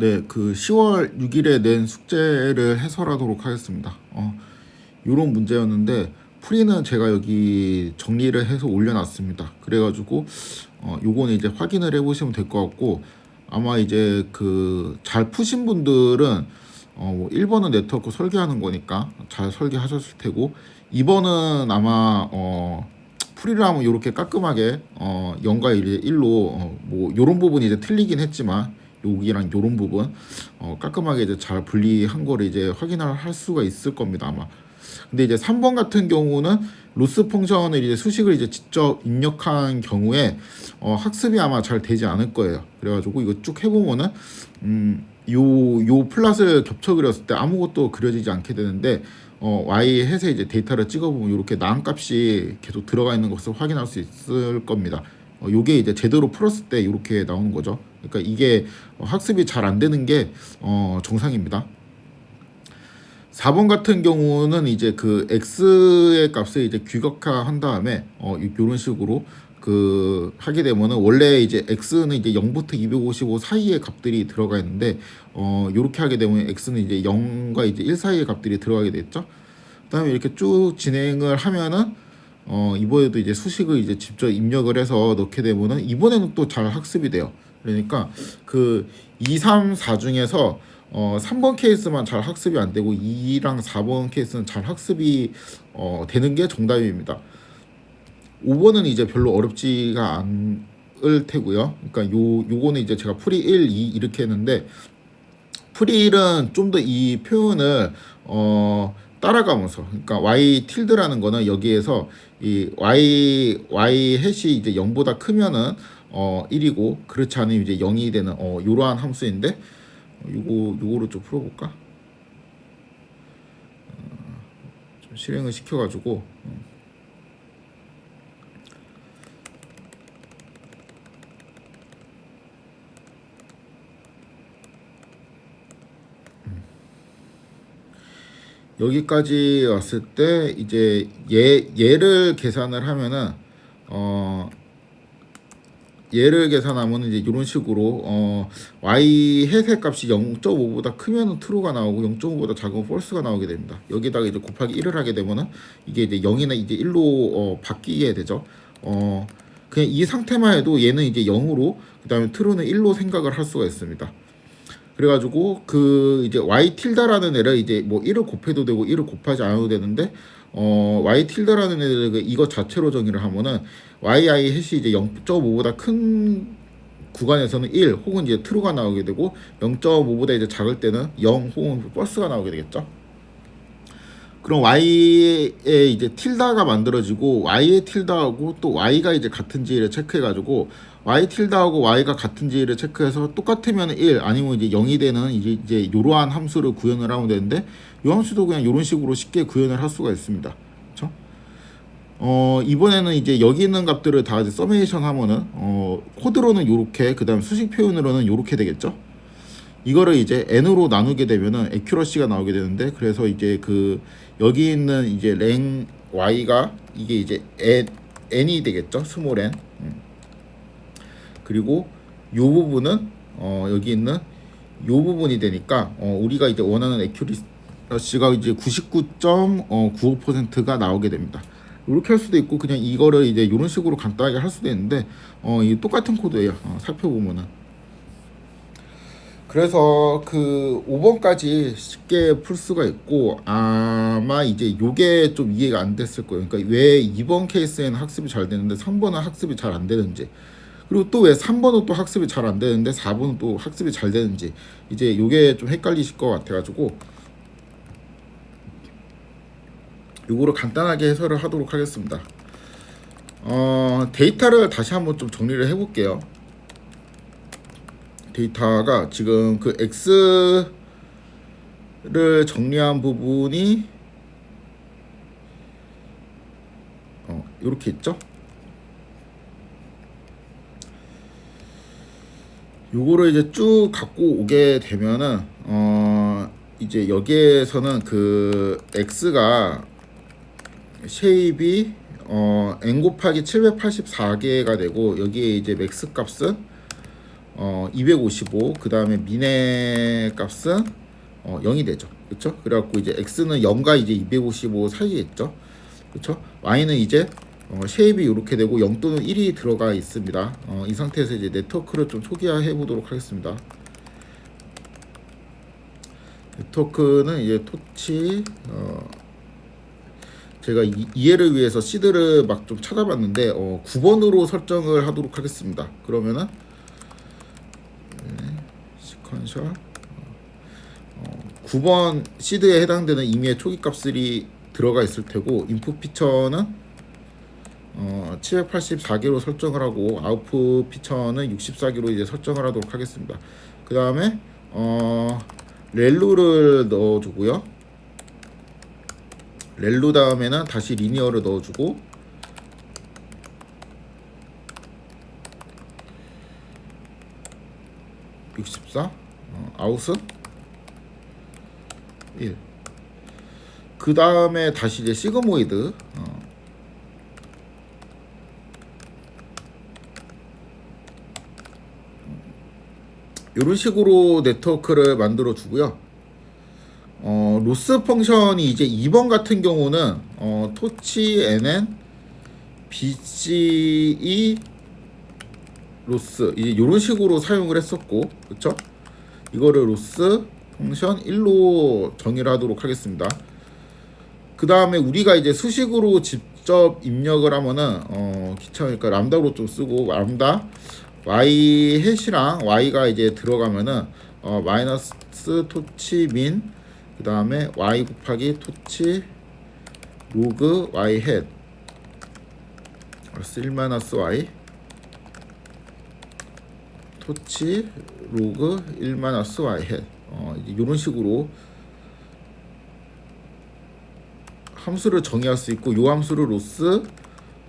네, 그 10월 6일에 낸 숙제를 해설하도록 하겠습니다. 요런 문제였는데 풀이는 제가 여기 정리를 해서 올려놨습니다. 그래가지고 요거는 이제 확인을 해보시면 될 것 같고, 아마 이제 그 잘 푸신 분들은 뭐 1번은 네트워크 설계하는 거니까 잘 설계하셨을 테고, 2번은 아마 풀이를 하면 이렇게 깔끔하게 0과 1로 뭐 요런 부분이 이제 틀리긴 했지만 여기랑 요런 부분 깔끔하게 이제 잘 분리한 거를 이제 확인을 할 수가 있을 겁니다, 아마. 근데 이제 3번 같은 경우는 로스 펑션을 이제 수식을 이제 직접 입력한 경우에 학습이 아마 잘 되지 않을 거예요. 그래가지고 이거 쭉 해보면은 요 플랫을 겹쳐 그렸을 때 아무것도 그려지지 않게 되는데, y 햇에 이제 데이터를 찍어보면 이렇게 나한 값이 계속 들어가 있는 것을 확인할 수 있을 겁니다. 요게 이제 제대로 풀었을 때 이렇게 나오는 거죠. 그러니까 이게 학습이 잘 안 되는 게 정상입니다. 4번 같은 경우는 이제 그 x의 값을 이제 규격화한 다음에 이런 식으로 그 하게 되면은, 원래 이제 x는 이제 0부터 255 사이의 값들이 들어가 있는데 요렇게 하게 되면 x는 이제 0과 이제 1 사이의 값들이 들어가게 됐죠. 그다음에 이렇게 쭉 진행을 하면은 이번에도 이제 수식을 이제 직접 입력을 해서 넣게 되면은 이번에는 또 잘 학습이 돼요. 그러니까 그 2, 3, 4 중에서 3번 케이스만 잘 학습이 안 되고 2랑 4번 케이스는 잘 학습이 되는 게 정답입니다. 5번은 이제 별로 어렵지가 않을 테고요. 그러니까 요거는 이제 제가 풀이 1, 2 이렇게 했는데, 풀이 1은 좀 더 이 표현을 따라가면서, 그러니까 y 틸드라는 거는 여기에서 이 y 햇이 이제 0보다 크면은 1이고 그렇지 않으면 이제 0이 되는 이러한 함수인데, 요거를 좀 풀어볼까? 좀 실행을 시켜가지고 여기까지 왔을 때 이제 얘를 계산을 하면은 얘를 계산하면 이제 이런 식으로 y 햇의 값이 0.5보다 크면은 true가 나오고 0.5보다 작으면 false가 나오게 됩니다. 여기다가 이제 곱하기 1을 하게 되면은 이게 이제 0이나 이제 1로 바뀌게 되죠. 그냥 이 상태만 해도 얘는 이제 0으로, 그다음에 true는 1로 생각을 할 수가 있습니다. 그래가지고 그 이제 y 틸다라는 애를 이제 뭐 1을 곱해도 되고 1을 곱하지 않아도 되는데, y 틸다라는 애를 이거 자체로 정의를 하면은 yi 햇이 이제 0.5보다 큰 구간에서는 1 혹은 이제 true가 나오게 되고, 0.5보다 이제 작을 때는 0 혹은 false가 나오게 되겠죠. 그럼 y의 이제 틸다가 만들어지고, y의 틸다하고 또 y가 이제 같은지를 체크해가지고 y 틸다하고 y가 같은지를 체크해서 똑같으면 1 아니면 이제 0이 되는 이제 이러한 함수를 구현을 하면 되는데, 이 함수도 그냥 이런 식으로 쉽게 구현을 할 수가 있습니다. 그렇죠? 이번에는 이제 여기 있는 값들을 다 이제 서메이션 하면은 코드로는 요렇게, 그다음 수식 표현으로는 요렇게 되겠죠. 이거를 이제 n으로 나누게 되면은 에큐러시가 나오게 되는데, 그래서 이제 그 여기 있는 이제 랭 y가 이게 이제 n이 되겠죠, 스몰 n. 그리고 요 부분은 여기 있는 요 부분이 되니까 우리가 이제 원하는 에큐러시가 이제 99.95%가 나오게 됩니다. 이렇게 할 수도 있고 그냥 이거를 이제 이런 식으로 간단하게 할 수도 있는데 이 똑같은 코드예요. 살펴보면은. 그래서 그 5번까지 쉽게 풀 수가 있고, 아마 이제 요게 좀 이해가 안 됐을 거예요. 그러니까 왜 2번 케이스에는 학습이 잘 되는데 3번은 학습이 잘 안 되는지, 그리고 또 왜 3번은 또 학습이 잘 안 되는데 4번은 또 학습이 잘 되는지, 이제 요게 좀 헷갈리실 것 같아가지고 요거를 간단하게 해설을 하도록 하겠습니다. 데이터를 다시 한번 좀 정리를 해볼게요. 데이터가 지금 그 x를 정리한 부분이 이렇게 있죠. 요거를 이제 쭉 갖고 오게 되면은 이제 여기에서는 그 x가 쉐입이 n 곱하기 784개가 되고, 여기에 이제 맥스 값은 255, 그 다음에 미네 값은 0이 되죠. 그렇죠? 그래갖고 이제 x는 0과 이제 255 사이에 있죠. 그렇죠? y는 이제 쉐입이 이렇게 되고 0 또는 1이 들어가 있습니다. 이 상태에서 이제 네트워크를 좀 초기화해 보도록 하겠습니다. 네트워크는 이제 토치 제가 이해를 위해서 시드를 막 좀 찾아봤는데 9번으로 설정을 하도록 하겠습니다. 그러면은 시퀀셜 9번 시드에 해당되는 임의의 초기 값들이 들어가 있을 테고, 인풋 피처는 784개로 설정을 하고 아웃풋 피처는 64개로 이제 설정을 하도록 하겠습니다. 그 다음에 렐루를 넣어주고요. 렐루 다음에는 다시 리니어를 넣어주고, 아웃은 1. 그 다음에 다시 이제 시그모이드 이런 식으로 네트워크를 만들어 주고요. 로스 펑션이 이제 2번 같은 경우는 토치 nn bce 로스 이제 이런 식으로 사용을 했었고, 그쵸? 이거를 로스 펑션 1로 정의를 하도록 하겠습니다. 그 다음에 우리가 이제 수식으로 직접 입력을 하면은 귀찮으니까 람다로 좀 쓰고, 람다 y 햇이랑 y가 이제 들어가면은 마이너스 토치 민, 그 다음에 y 곱하기 토치 로그 y 햇 플러스 1 마이너스 y 토치 로그 1 마이너스 y 햇 이런 식으로 함수를 정의할 수 있고, 요 함수를 로스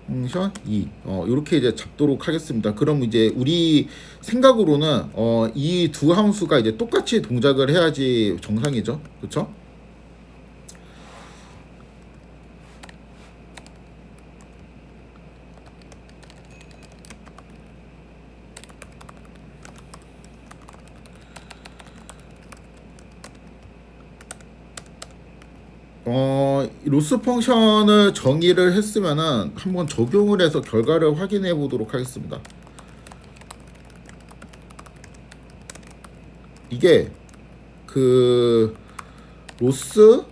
펑션 2 이렇게 이제 잡도록 하겠습니다. 그럼 이제 우리 생각으로는 이 두 함수가 이제 똑같이 동작을 해야지 정상이죠. 그렇죠? 로스 펑션을 정의를 했으면은 한번 적용을 해서 결과를 확인해 보도록 하겠습니다. 이게 그 로스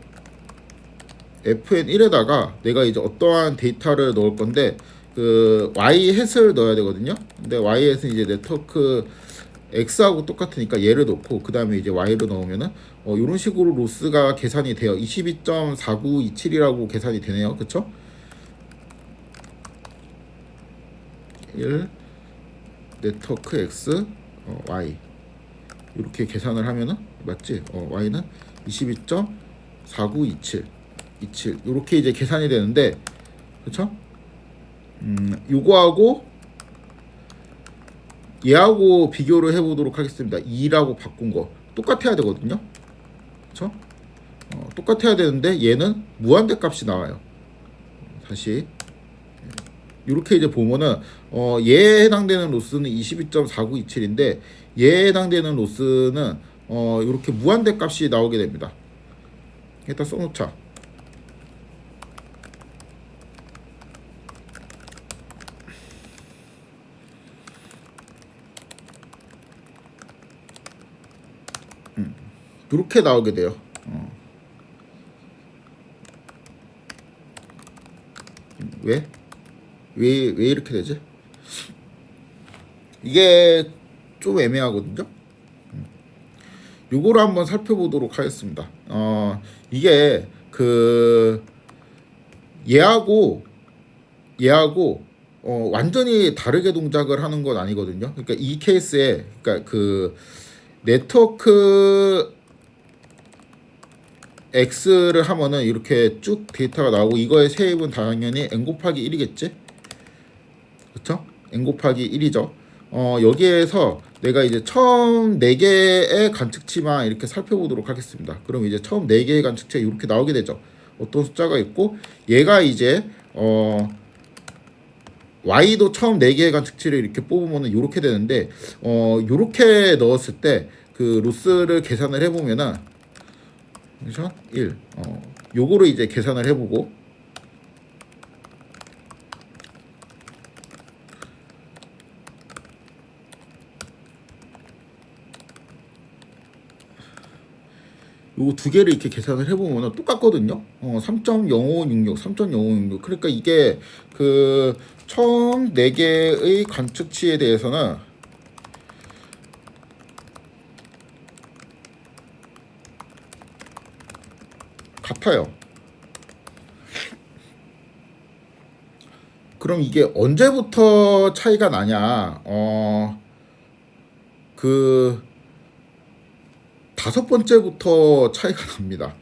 fn1에다가 내가 이제 어떠한 데이터를 넣을 건데, 그 y 햇을 넣어야 되거든요. 근데 y 햇은 이제 네트워크 x하고 똑같으니까 얘를 넣고, 그 다음에 이제 y를 넣으면은 이런 식으로 로스가 계산이 돼요. 22.4927이라고 계산이 되네요. 그쵸? 1 네트워크 x y 이렇게 계산을 하면은 맞지? y는 22.4927 이렇게 이제 계산이 되는데, 그쵸? 요거하고 얘하고 비교를 해보도록 하겠습니다. 2라고 바꾼 거 똑같아야 되거든요. 그쵸? 똑같아야 되는데 얘는 무한대 값이 나와요. 다시 이렇게 이제 보면은 얘에 해당되는 로스는 22.4927인데 얘에 해당되는 로스는 이렇게 무한대 값이 나오게 됩니다. 일단 써놓자. 이렇게 나오게 돼요. 왜 이렇게 되지? 이게 좀 애매하거든요. 요거를 한번 살펴보도록 하겠습니다. 이게 그 얘하고 완전히 다르게 동작을 하는 건 아니거든요. 그러니까 이 케이스에, 그러니까 그 네트워크 x를 하면은 이렇게 쭉 데이터가 나오고, 이거의 쉐입은 당연히 n 곱하기 1이겠지? 그쵸? n 곱하기 1이죠. 여기에서 내가 이제 처음 4개의 관측치만 이렇게 살펴보도록 하겠습니다. 그럼 이제 처음 4개의 관측치가 이렇게 나오게 되죠. 어떤 숫자가 있고, 얘가 이제 Y도 처음 4개의 관측치를 이렇게 뽑으면은 요렇게 되는데 요렇게 넣었을 때 그 로스를 계산을 해보면은 그죠? 1 요거를 이제 계산을 해보고 요거 두 개를 이렇게 계산을 해보면 똑같거든요. 3.0566, 3.0566. 그러니까 이게 그 처음 4개의 관측치에 대해서는 같아요. 그럼 이게 언제부터 차이가 나냐? 그 5번째부터 차이가 납니다.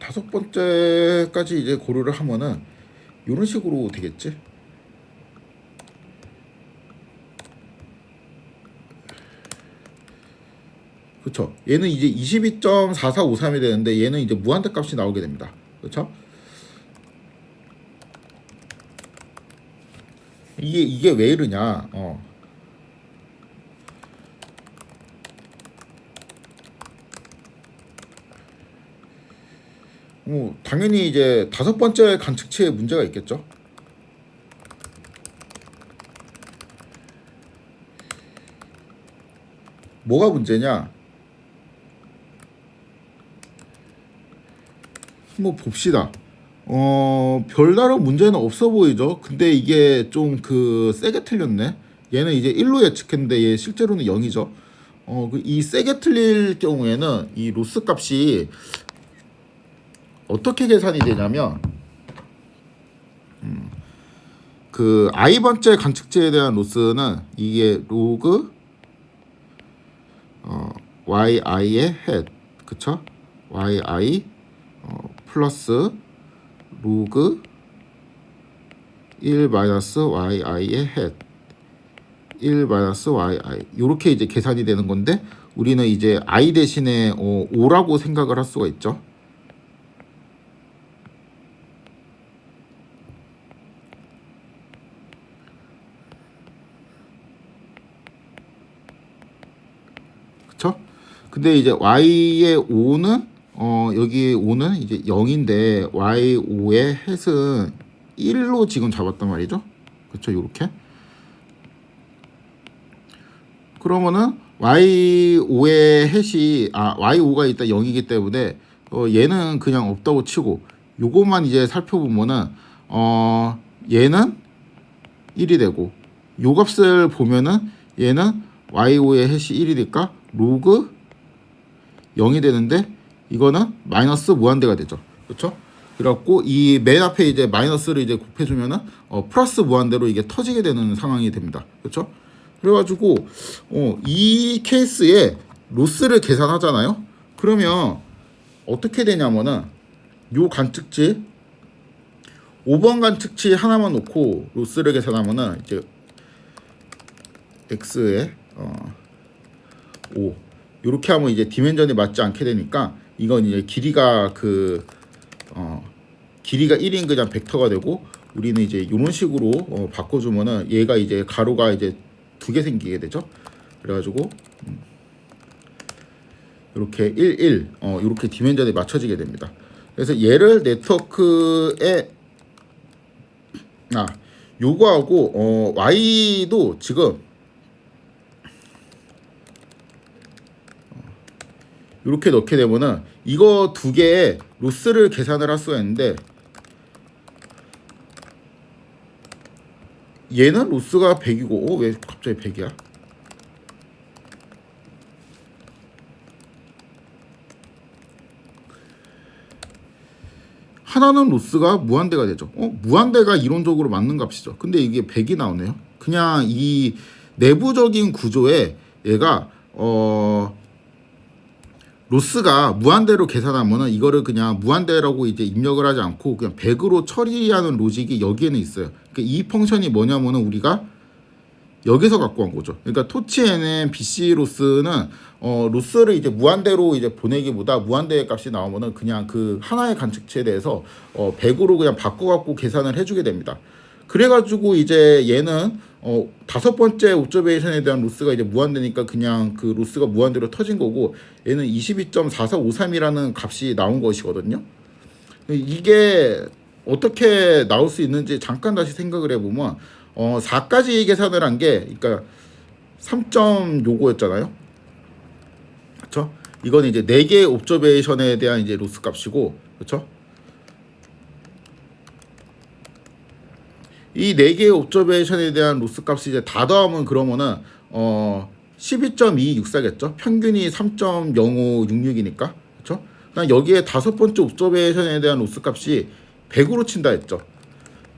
다섯 번째까지 이제 고려를 하면은 이런 식으로 되겠지. 그렇죠. 얘는 이제 22.4453이 되는데 얘는 이제 무한대 값이 나오게 됩니다. 그렇죠? 이게 왜 이러냐? 당연히 이제 5번째 관측치에 문제가 있겠죠. 뭐가 문제냐? 한번 봅시다. 별다른 문제는 없어 보이죠. 근데 이게 좀 그 세게 틀렸네. 얘는 이제 1로 예측했는데 얘 실제로는 0이죠. 이 세게 틀릴 경우에는 이 로스 값이 어떻게 계산이 되냐면 그 i번째 관측치에 대한 로스는 이게 로그 yi의 헷 그쵸? yi 플러스 로그 1 마이너스 yi의 헷 1 마이너스 yi 이렇게 이제 계산이 되는 건데 우리는 이제 i 대신에 5라고 생각을 할 수가 있죠. 그쵸? 근데 이제 y의 5는 여기 5는 이제 0인데 y5의 헷은 1로 지금 잡았단 말이죠. 그쵸? 요렇게. 그러면은 y5의 헷이 y5가 일단 0이기 때문에 얘는 그냥 없다고 치고 요것만 이제 살펴보면은 얘는 1이 되고 요 값을 보면은 얘는 y5의 헷이 1이니까 로그 0이 되는데 이거는 마이너스 무한대가 되죠. 그렇죠? 그래갖고 이 맨 앞에 이제 마이너스를 이제 곱해주면은 플러스 무한대로 이게 터지게 되는 상황이 됩니다. 그렇죠? 그래가지고 이 케이스에 로스를 계산하잖아요. 그러면 어떻게 되냐면은 요 관측치 5번 관측치 하나만 놓고 로스를 계산하면은 이제 x에 5 이렇게 하면 이제 디멘전이 맞지 않게 되니까 이건 이제 길이가 길이가 1인 그냥 벡터가 되고 우리는 이제 이런 식으로 바꿔주면은 얘가 이제 가로가 이제 2개 생기게 되죠. 그래가지고 이렇게 1, 1 이렇게 디멘전이 맞춰지게 됩니다. 그래서 얘를 네트워크에 요거하고 y도 지금 이렇게 넣게 되면은 이거 두 개의 로스를 계산을 할 수가 있는데 얘는 로스가 100이고 왜 갑자기 100이야? 하나는 로스가 무한대가 되죠. 무한대가 이론적으로 맞는 값이죠. 근데 이게 100이 나오네요. 그냥 이 내부적인 구조에 얘가 로스가 무한대로 계산하면은 이거를 그냥 무한대라고 이제 입력을 하지 않고 그냥 100으로 처리하는 로직이 여기에는 있어요. 그러니까 이 펑션이 뭐냐면은 우리가 여기서 갖고 온 거죠. 그러니까 토치에는 BC 로스는 로스를 이제 무한대로 이제 보내기보다 무한대의 값이 나오면은 그냥 그 하나의 관측치에 대해서 100으로 그냥 바꿔갖고 계산을 해주게 됩니다. 그래가지고 이제 얘는 다섯 번째 옵저베이션에 대한 로스가 이제 무한대니까 그냥 그 로스가 무한대로 터진 거고 얘는 22.4453이라는 값이 나온 것이거든요. 이게 어떻게 나올 수 있는지 잠깐 다시 생각을 해보면 4까지 계산을 한 게 그러니까 3점 요거였잖아요. 그렇죠? 이건 이제 4개의 옵저베이션에 대한 이제 로스 값이고 그렇죠? 이 4개의 옵저베이션에 대한 로스 값이 이제 다 더하면 그러면은 12.264겠죠. 평균이 3.0566이니까. 그렇죠? 그다음 여기에 다섯 번째 옵저베이션에 대한 로스 값이 100으로 친다 했죠.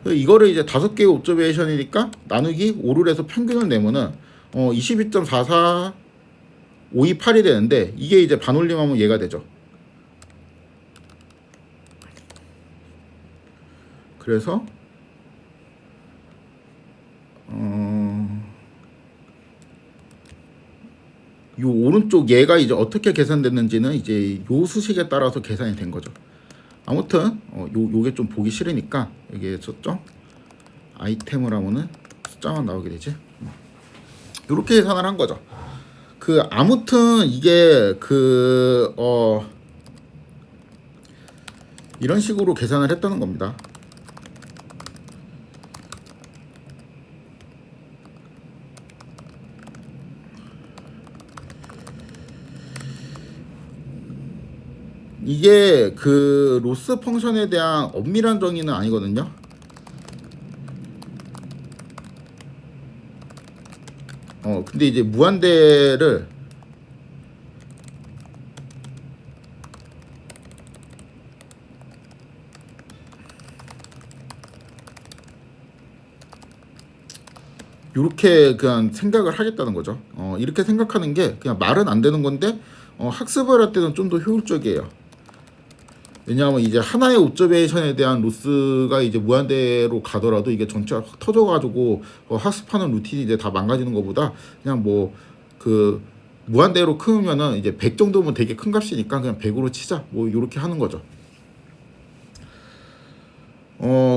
이거를 이제 5개의 옵저베이션이니까 나누기 5를 해서 평균을 내면은 22.44528이 되는데 이게 이제 반올림하면 얘가 되죠. 그래서 요 오른쪽 얘가 이제 어떻게 계산됐는지는 이제 요 수식에 따라서 계산이 된 거죠. 아무튼 요게 좀 보기 싫으니까 여기에 숫점 아이템을 하면은 숫자만 나오게 되지. 요렇게 계산을 한 거죠. 그 아무튼 이게 이런 식으로 계산을 했다는 겁니다. 이게 그 로스 펑션에 대한 엄밀한 정의는 아니거든요. 근데 이제 무한대를 이렇게 그냥 생각을 하겠다는 거죠. 이렇게 생각하는 게 그냥 말은 안 되는 건데 학습을 할 때는 좀 더 효율적이에요. 왜냐하면 이제 하나의 옵저베이션에 대한 로스가 이제 무한대로 가더라도 이게 전체가 확 터져가지고 학습하는 루틴이 이제 다 망가지는 것보다 그냥 뭐 그 무한대로 크면은 이제 100 정도면 되게 큰 값이니까 그냥 100으로 치자 뭐 이렇게 하는 거죠.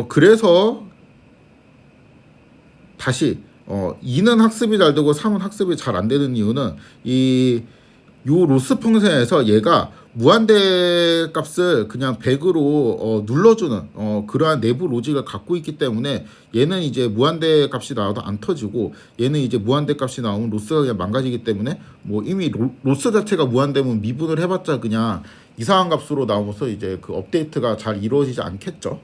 그래서 다시 2는 학습이 잘 되고 3은 학습이 잘 안 되는 이유는 요 로스 펑션에서 얘가 무한대 값을 그냥 100으로 눌러주는 그러한 내부 로직을 갖고 있기 때문에 얘는 이제 무한대 값이 나와도 안 터지고 얘는 이제 무한대 값이 나오면 로스가 그냥 망가지기 때문에 뭐 이미 로스 자체가 무한대면 미분을 해봤자 그냥 이상한 값으로 나오면서 이제 그 업데이트가 잘 이루어지지 않겠죠.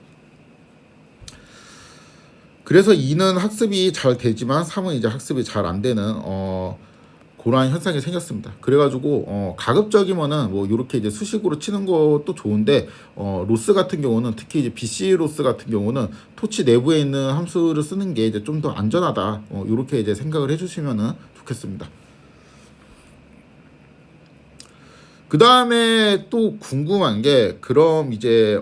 그래서 2는 학습이 잘 되지만 3은 이제 학습이 잘 안 되는 그러한 현상이 생겼습니다. 그래가지고 가급적이면은 뭐 이렇게 이제 수식으로 치는 것도 좋은데 로스 같은 경우는 특히 이제 BC 로스 같은 경우는 토치 내부에 있는 함수를 쓰는 게 이제 좀 더 안전하다. 이렇게 이제 생각을 해주시면은 좋겠습니다. 그 다음에 또 궁금한 게 그럼 이제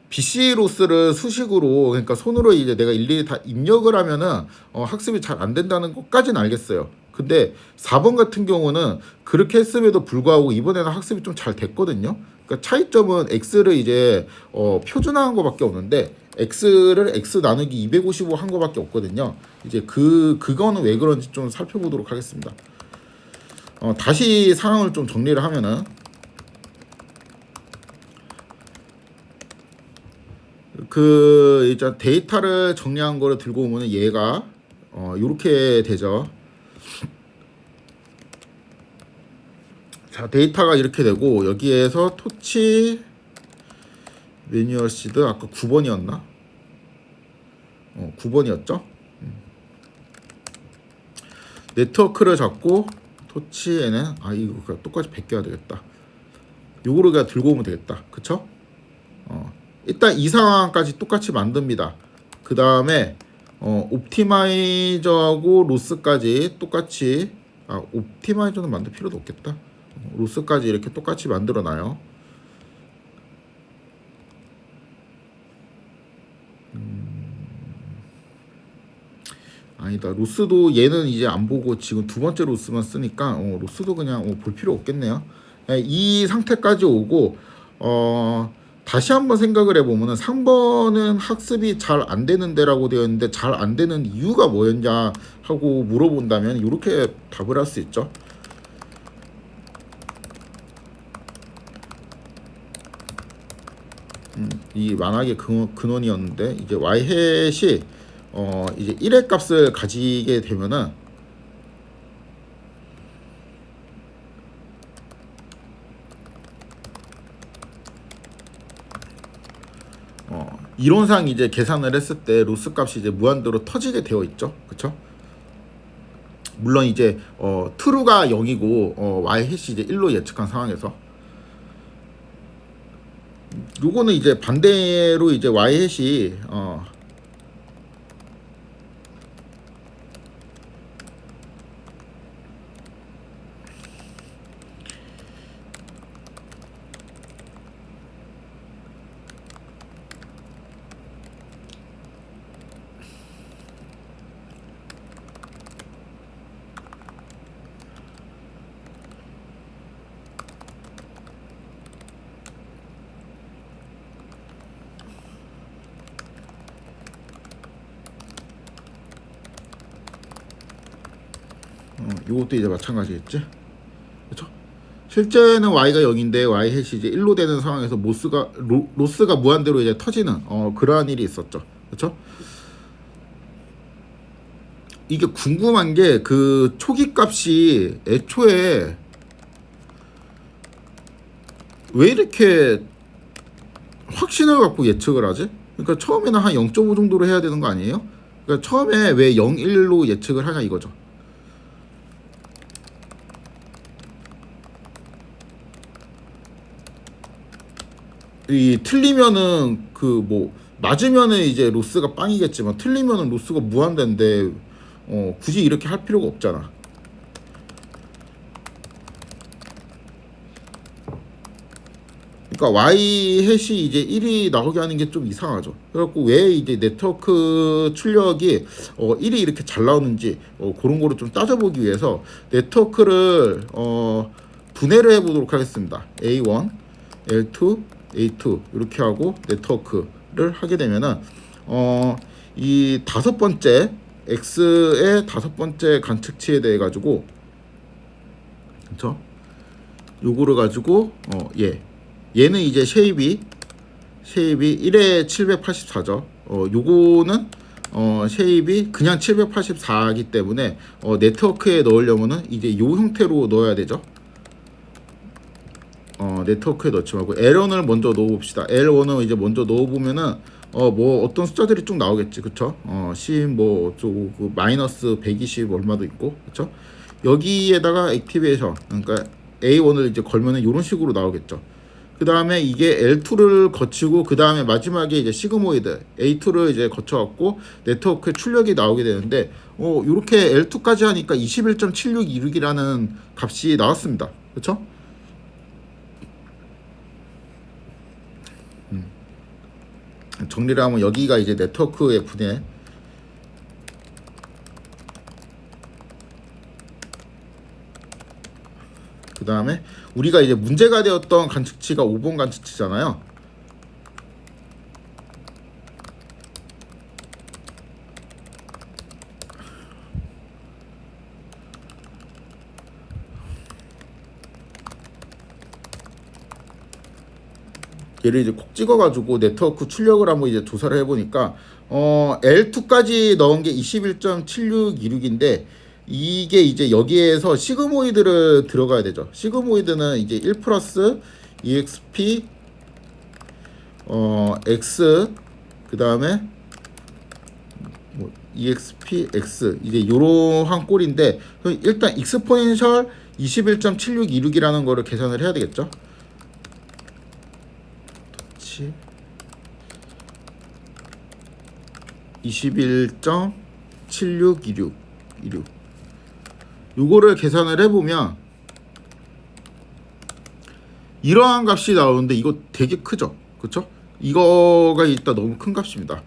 BC 로스를 수식으로 그러니까 손으로 이제 내가 일일이 다 입력을 하면은 학습이 잘 안 된다는 것까지는 알겠어요. 근데 4번 같은 경우는 그렇게 했음에도 불구하고 이번에는 학습이 좀 잘 됐거든요. 그러니까 차이점은 x를 이제 표준화한 거밖에 없는데 x를 x 나누기 255 한 거밖에 없거든요. 이제 그거는 왜 그런지 좀 살펴보도록 하겠습니다. 다시 상황을 좀 정리를 하면은 그 이제 데이터를 정리한 거를 들고 오면은 얘가 요렇게 되죠. 자, 데이터가 이렇게 되고 여기에서 토치 매뉴얼 시드 아까 9번이었나? 9번이었죠? 네트워크를 잡고 토치에는 이거 그냥 똑같이 베껴야 되겠다. 요거를 그냥 들고 오면 되겠다. 그쵸? 일단 이 상황까지 똑같이 만듭니다. 그 다음에 옵티마이저하고 로스까지 똑같이 옵티마이저는 만들 필요도 없겠다. 로스까지 이렇게 똑같이 만들어 놔요. 아니다. 로스도 얘는 이제 안 보고 지금 두 번째 로스만 쓰니까 로스도 그냥 볼 필요 없겠네요. 이 상태까지 오고 다시 한번 생각을 해보면은 3번은 학습이 잘 안 되는데라고 되어 있는데 잘 안 되는 이유가 뭐였냐 하고 물어본다면 이렇게 답을 할 수 있죠. 이 만학의 근원이었는데 이제 y 햇이 이제 1의 값을 가지게 되면은 이론상 이제 계산을 했을 때 로스 값이 이제 무한대로 터지게 되어 있죠. 그쵸? 물론 이제 true가 0이고 y 햇이 이제 1로 예측한 상황에서 요거는 이제 반대로 이제 y 햇이 요것도 이제 마찬가지겠지. 그렇죠? 실제는 y가 0인데 y 햇이 이제 1로 되는 상황에서 로스가 무한대로 이제 터지는 그러한 일이 있었죠. 그렇죠? 이게 궁금한 게 그 초기 값이 애초에 왜 이렇게 확신을 갖고 예측을 하지? 그러니까 처음에는 한 0.5 정도로 해야 되는 거 아니에요? 그러니까 처음에 왜 0, 1로 예측을 하냐 이거죠. 이 틀리면은 그 뭐 맞으면은 이제 로스가 빵이겠지만 틀리면은 로스가 무한대인데 굳이 이렇게 할 필요가 없잖아. 그러니까 y 햇이 이제 1이 나오게 하는 게 좀 이상하죠. 그래갖고 왜 이제 네트워크 출력이 1이 이렇게 잘 나오는지 그런 거를 좀 따져보기 위해서 네트워크를 분해를 해보도록 하겠습니다. A1, L2, A2 이렇게 하고 네트워크를 하게 되면은 이 다섯 번째 X의 다섯 번째 관측치에 대해 가지고 그렇죠? 요거를 가지고 얘는 이제 쉐입이 1에 784죠. 요거는 쉐입이 그냥 784이기 때문에 네트워크에 넣으려면은 이제 요 형태로 넣어야 되죠. 네트워크에 넣지 말고 L1을 먼저 넣어봅시다. L1을 이제 먼저 넣어보면은 뭐 어떤 숫자들이 쭉 나오겠지, 그쵸? 10 뭐 어쩌고 그 마이너스 120 얼마도 있고, 그쵸? 여기에다가 액티베이션, 그러니까 A1을 이제 걸면은 이런 식으로 나오겠죠. 그 다음에 이게 L2를 거치고 그 다음에 마지막에 이제 시그모이드 A2를 이제 거쳐갖고 네트워크 출력이 나오게 되는데 이렇게 L2까지 하니까 21.7626이라는 값이 나왔습니다. 그쵸? 정리를 하면 여기가 이제 네트워크의 분해, 그 다음에 우리가 이제 문제가 되었던 관측치가 5번 관측치잖아요. 얘를 이제 콕 찍어가지고 네트워크 출력을 한번 이제 조사를 해보니까 L2까지 넣은 게 21.7626인데 이게 이제 여기에서 시그모이드를 들어가야 되죠. 시그모이드는 이제 1 플러스 EXP X 그 다음에 뭐 EXP X 이제 요러한 꼴인데 일단 익스포넨셜 21.7626이라는 거를 계산을 해야 되겠죠. 21.7626 요거를 계산을 해보면 이러한 값이 나오는데 이거 되게 크죠, 그쵸? 이거가 일단 너무 큰 값입니다.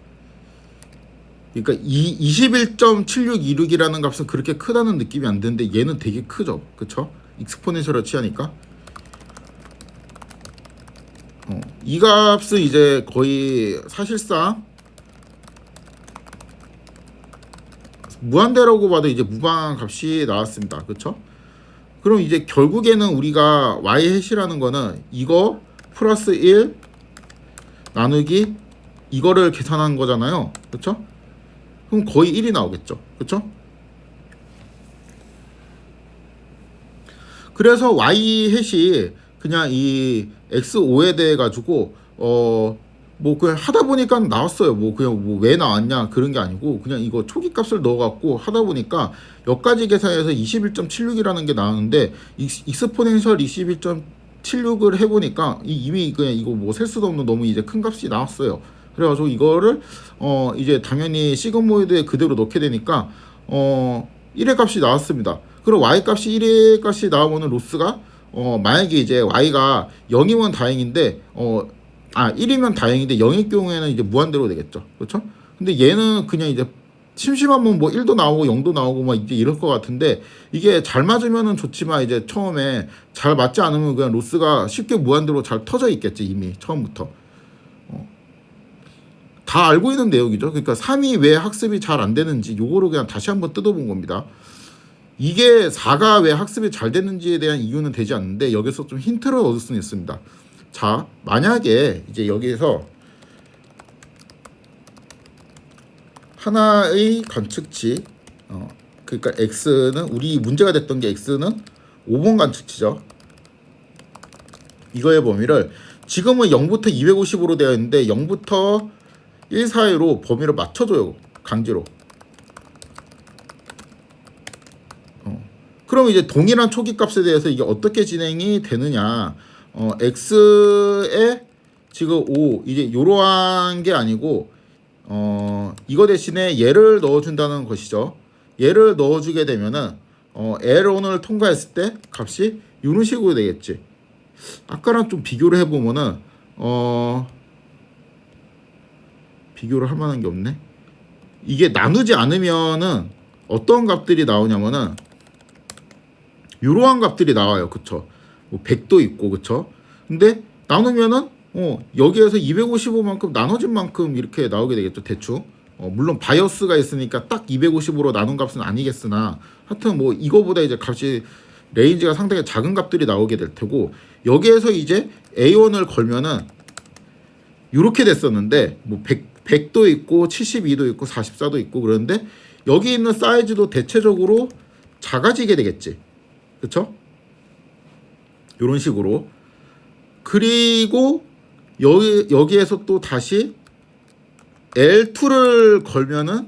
그러니까 21.7626이라는 값은 그렇게 크다는 느낌이 안 드는데 얘는 되게 크죠, 그쵸? 익스포넨셜을 취하니까 이 값은 이제 거의 사실상 무한대라고 봐도 이제 무방한 값이 나왔습니다, 그쵸? 그럼 이제 결국에는 우리가 y 해시라는 거는 이거 플러스 1 나누기 이거를 계산한 거잖아요, 그쵸? 그럼 거의 1이 나오겠죠, 그쵸? 그래서 y 해시 그냥 이 x5에 대해 가지고 뭐 그냥 하다 보니까 나왔어요. 뭐 그냥 뭐 왜 나왔냐 그런 게 아니고 그냥 이거 초기 값을 넣어갖고 하다 보니까 여기까지 계산해서 21.76이라는 게 나왔는데 익스포넨셜 21.76을 해보니까 이미 그냥 이거 뭐 셀 수도 없는 너무 이제 큰 값이 나왔어요. 그래가지고 이거를 이제 당연히 시그모이드에 그대로 넣게 되니까 1의 값이 나왔습니다. 그럼 y 값이 1의 값이 나오면은 로스가 만약에 이제 y가 0이면 다행인데 1이면 다행인데 0일 경우에는 이제 무한대로 되겠죠, 그렇죠? 근데 얘는 그냥 이제 심심하면 뭐 1도 나오고 0도 나오고 막 이제 이럴 것 같은데 이게 잘 맞으면은 좋지만 이제 처음에 잘 맞지 않으면 그냥 로스가 쉽게 무한대로 잘 터져 있겠지 이미 처음부터. 다 알고 있는 내용이죠. 그러니까 3이 왜 학습이 잘 안 되는지 요거를 그냥 다시 한번 뜯어본 겁니다. 이게 4가 왜 학습이 잘 됐는지에 대한 이유는 되지 않는데 여기서 좀 힌트를 얻을 수는 있습니다. 자, 만약에 이제 여기서 하나의 관측치 그러니까 x는 우리 문제가 됐던 게 x는 5번 관측치죠. 이거의 범위를 지금은 0부터 250으로 되어 있는데 0부터 1 사이로 범위를 맞춰줘요, 강제로. 그럼 이제 동일한 초기 값에 대해서 이게 어떻게 진행이 되느냐. x에 지금 5 이제 요러한 게 아니고 이거 대신에 얘를 넣어준다는 것이죠. 얘를 넣어주게 되면은 L1을 통과했을 때 값이 이런 식으로 되겠지. 아까랑 좀 비교를 해보면은 비교를 할 만한 게 없네. 이게 나누지 않으면은 어떤 값들이 나오냐면은 이러한 값들이 나와요, 그쵸? 뭐 100도 있고, 그쵸? 근데 나누면은 여기에서 255만큼 나눠진 만큼 이렇게 나오게 되겠죠, 대충. 물론 바이어스가 있으니까 딱 250으로 나눈 값은 아니겠으나 하여튼 뭐 이거보다 이제 값이 레인지가 상당히 작은 값들이 나오게 될 테고 여기에서 이제 A1을 걸면은 이렇게 됐었는데 뭐 100도 있고 72도 있고 44도 있고 그런데 여기 있는 사이즈도 대체적으로 작아지게 되겠지, 그쵸? 이런 식으로. 그리고 여기에서 또 다시 L2를 걸면은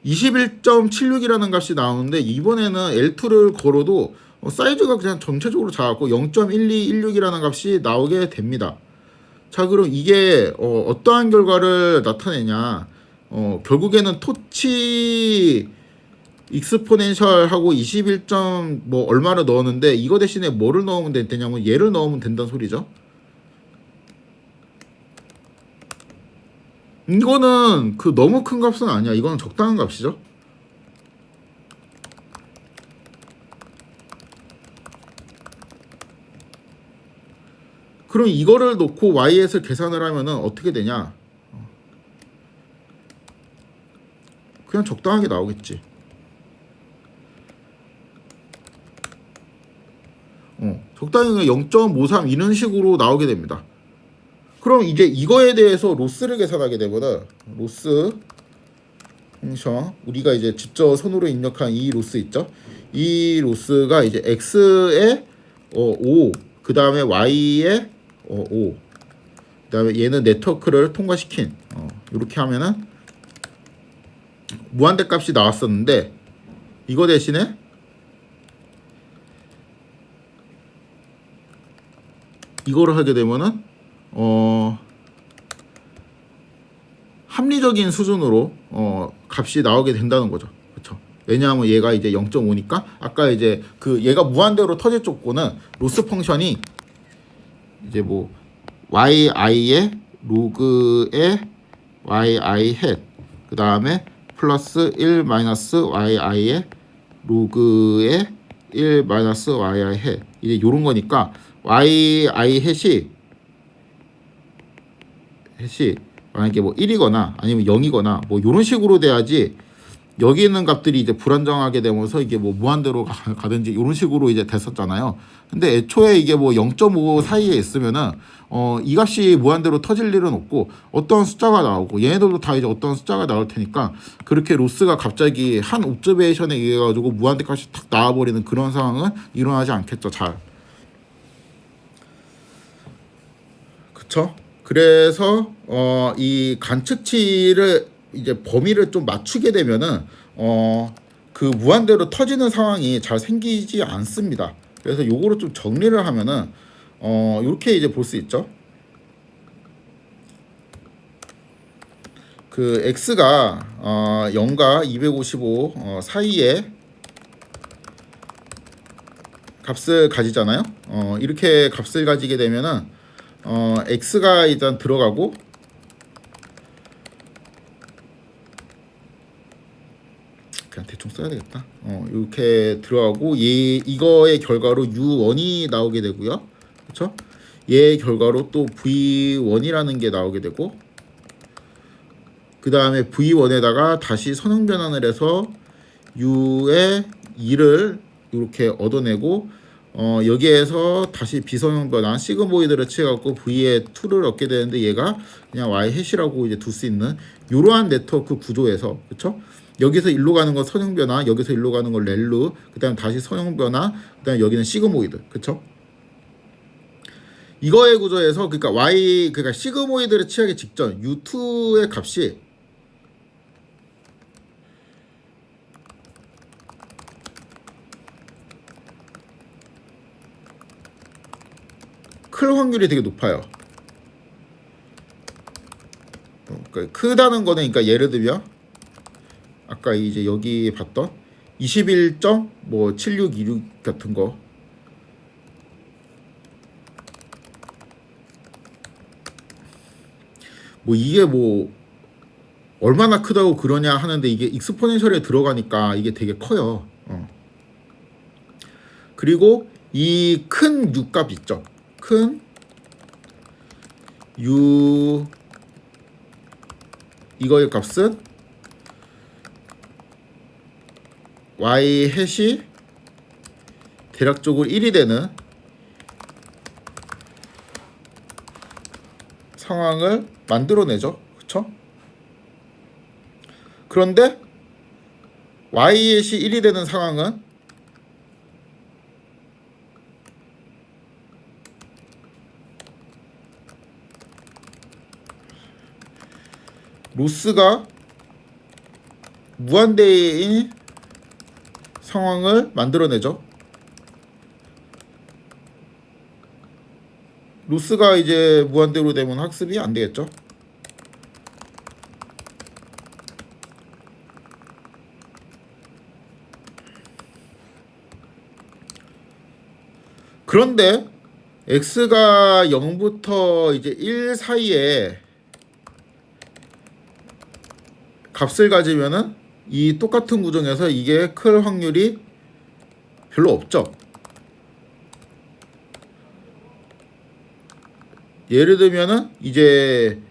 21.76이라는 값이 나오는데 이번에는 L2를 걸어도 사이즈가 그냥 전체적으로 작았고 0.1216이라는 값이 나오게 됩니다. 자, 그럼 이게 어떠한 결과를 나타내냐. 결국에는 토치 익스포넨셜하고 21. 뭐 얼마를 넣었는데 이거 대신에 뭐를 넣으면 되냐면 얘를 넣으면 된다는 소리죠. 이거는 그 너무 큰 값은 아니야. 이거는 적당한 값이죠. 그럼 이거를 놓고 y에서 계산을 하면은 어떻게 되냐? 그냥 적당하게 나오겠지. 적당히 0.53 이런 식으로 나오게 됩니다. 그럼 이제 이거에 대해서 로스를 계산하게 되면은 로스 펑션 우리가 이제 직접 손으로 입력한 이 로스 있죠? 이 로스가 이제 x에 5 그 다음에 y에 5 그 다음에 얘는 네트워크를 통과시킨 이렇게 하면은 무한대 값이 나왔었는데 이거 대신에 이거를 하게 되면은 합리적인 수준으로 값이 나오게 된다는 거죠. 그렇죠? 왜냐하면 얘가 이제 0.5니까 아까 이제 그 얘가 무한대로 터질 조건은 로스 펑션이 이제 뭐 yi의 로그의 yi 헷 그 다음에 플러스 1 마이너스 yi의 로그의 1 마이너스 yi 헷 이제 요런 거니까 yi 헷이 만약에 뭐 1이거나 아니면 0이거나 뭐 요런 식으로 돼야지 여기 있는 값들이 이제 불안정하게 되면서 이게 뭐 무한대로 가든지 이런 식으로 이제 됐었잖아요. 근데 애초에 이게 뭐 0.5 사이에 있으면은 이 값이 무한대로 터질 일은 없고 어떤 숫자가 나오고 얘네들도 다 이제 어떤 숫자가 나올 테니까 그렇게 로스가 갑자기 한 옵저베이션에 의해 가지고 무한대 값이 탁 나와버리는 그런 상황은 일어나지 않겠죠. 잘. 그쵸? 그래서 이 관측치를 이제 범위를 좀 맞추게 되면은 그 무한대로 터지는 상황이 잘 생기지 않습니다. 그래서 요거를 좀 정리를 하면은 이렇게 이제 볼 수 있죠. 그 x가 0과 255 사이에 값을 가지잖아요. 이렇게 값을 가지게 되면은 x가 일단 들어가고 그냥 대충 써야 되겠다. 이렇게 들어가고 이거의 결과로 u1이 나오게 되고요. 그렇죠? 얘의 결과로 또 v1이라는 게 나오게 되고 그 다음에 v1에다가 다시 선형 변환을 해서 u의 2를 이렇게 얻어내고 여기에서 다시 비선형 변환 시그모이드를 취해갖고 v의 2를 얻게 되는데 얘가 그냥 y 해시라고 이제 둘 수 있는 이러한 네트워크 구조에서 그렇죠? 여기서 일로 가는 건 선형 변화, 여기서 일로 가는 건 렐루, 그다음 다시 선형 변화, 그다음 여기는 시그모이드, 그렇죠? 이거의 구조에서 그러니까 시그모이드를 취하기 직전 u2의 값이 클 확률이 되게 높아요. 그러니까 크다는 거는 그러니까 예를 들면 아까 이제 여기 봤던 21.7626 같은 거 뭐 이게 뭐 얼마나 크다고 그러냐 하는데 이게 익스포넨셜에 들어가니까 이게 되게 커요. 그리고 이 큰 U 값 있죠. 큰 U 이거의 값은 y 햇이 대략적으로 1이 되는 상황을 만들어내죠. 그쵸? 그런데 y 햇이 1이 되는 상황은 로스가 무한대인 상황을 만들어내죠. 로스가 이제 무한대로 되면 학습이 안 되겠죠. 그런데 x가 0부터 이제 1 사이에 값을 가지면은 이 똑같은 구조에서 이게 클 확률이 별로 없죠. 예를 들면은 이제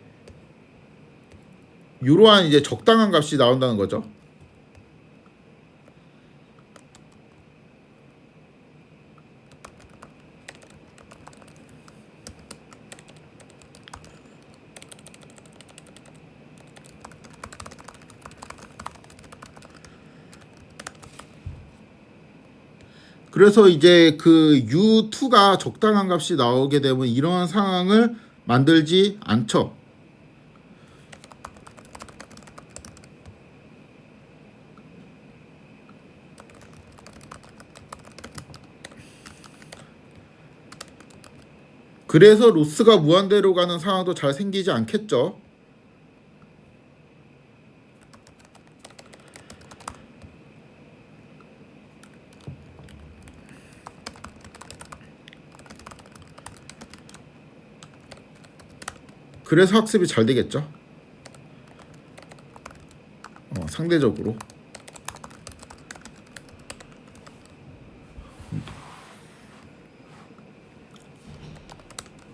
이러한 이제 적당한 값이 나온다는 거죠. 그래서 이제 그 U2가 적당한 값이 나오게 되면 이러한 상황을 만들지 않죠. 그래서 로스가 무한대로 가는 상황도 잘 생기지 않겠죠. 그래서 학습이 잘 되겠죠. 상대적으로.